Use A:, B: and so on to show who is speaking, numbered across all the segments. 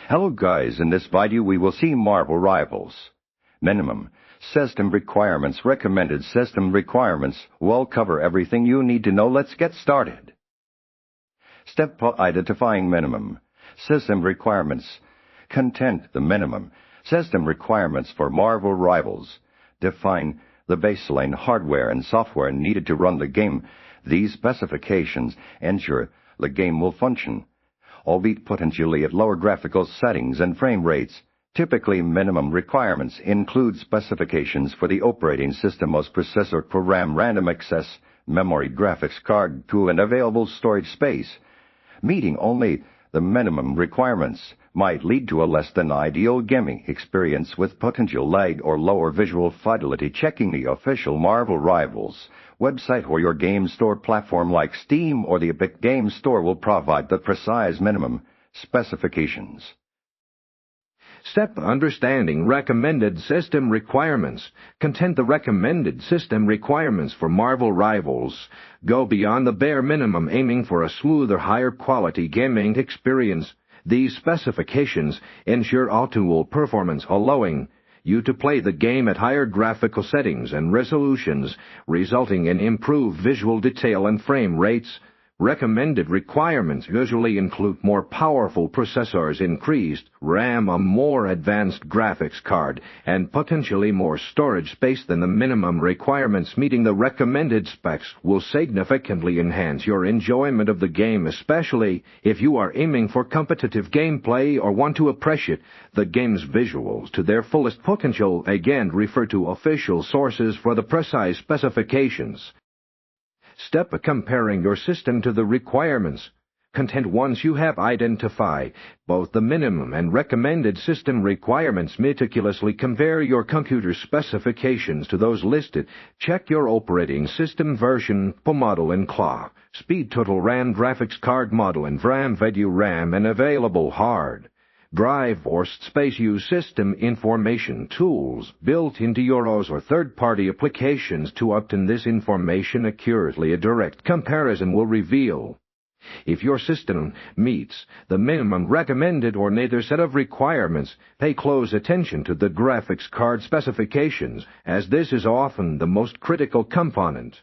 A: Hello guys, in this video we will see Marvel Rivals. Minimum system requirements, recommended system requirements will cover everything you need to know. Let's get started. Step identifying minimum system requirements. Content the minimum system requirements for Marvel Rivals. Define the baseline hardware and software needed to run the game. These specifications ensure the game will function, albeit potentially at lower graphical settings and frame rates. Typically, minimum requirements include specifications for the operating system, most processor, RAM, random access, memory, graphics card, pool, and available storage space. Meeting only the minimum requirements might lead to a less than ideal gaming experience with potential lag or lower visual fidelity. Checking the official Marvel Rivals website or your game store platform like Steam or the Epic Game Store will provide the precise minimum specifications.
B: Step understanding recommended system requirements. Content the recommended system requirements for Marvel Rivals. Go beyond the bare minimum, aiming for a smoother, higher quality gaming experience. These specifications ensure optimal performance, allowing you to play the game at higher graphical settings and resolutions, resulting in improved visual detail and frame rates. Recommended requirements usually include more powerful processors, increased RAM, a more advanced graphics card, and potentially more storage space than the minimum requirements. Meeting the recommended specs will significantly enhance your enjoyment of the game, especially if you are aiming for competitive gameplay or want to appreciate the game's visuals to their fullest potential. Again, refer to official sources for the precise specifications. Step comparing your system to the requirements. Content once you have identified both the minimum and recommended system requirements, meticulously compare your computer specifications to those listed. Check your operating system version, model and clock, speed, total RAM, graphics card model, and RAM and available hard drive or space. Use system information tools built into your OS or third-party applications to obtain this information accurately. A direct comparison will reveal if your system meets the minimum recommended or neither set of requirements. Pay close attention to the graphics card specifications, as this is often the most critical component.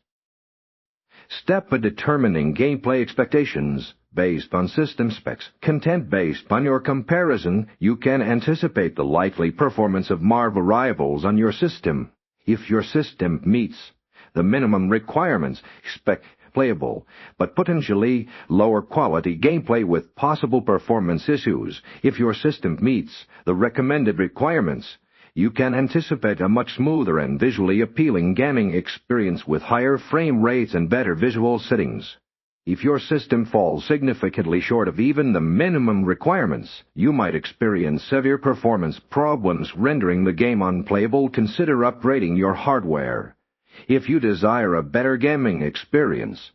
B: Step determining gameplay expectations. Based on system specs, content based on your comparison, you can anticipate the likely performance of Marvel Rivals on your system. If your system meets the minimum requirements, expect playable but potentially lower quality gameplay with possible performance issues. If your system meets the recommended requirements, you can anticipate a much smoother and visually appealing gaming experience with higher frame rates and better visual settings. If your system falls significantly short of even the minimum requirements, you might experience severe performance problems, rendering the game unplayable. Consider upgrading your hardware if you desire a better gaming experience.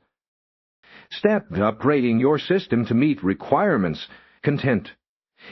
B: Step upgrading your system to meet requirements. Content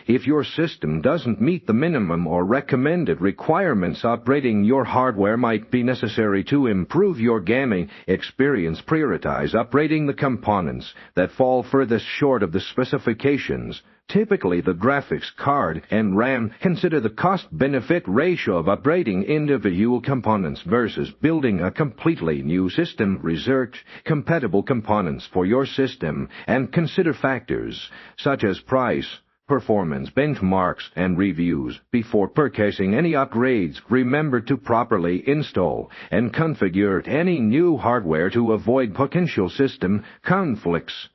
B: if your system doesn't meet the minimum or recommended requirements, upgrading your hardware might be necessary to improve your gaming experience. Prioritize upgrading the components that fall furthest short of the specifications, typically the graphics card and RAM. Consider the cost-benefit ratio of upgrading individual components versus building a completely new system. Research compatible components for your system and consider factors such as price, performance, benchmarks, and reviews before purchasing any upgrades. Remember to properly install and configure any new hardware to avoid potential system conflicts.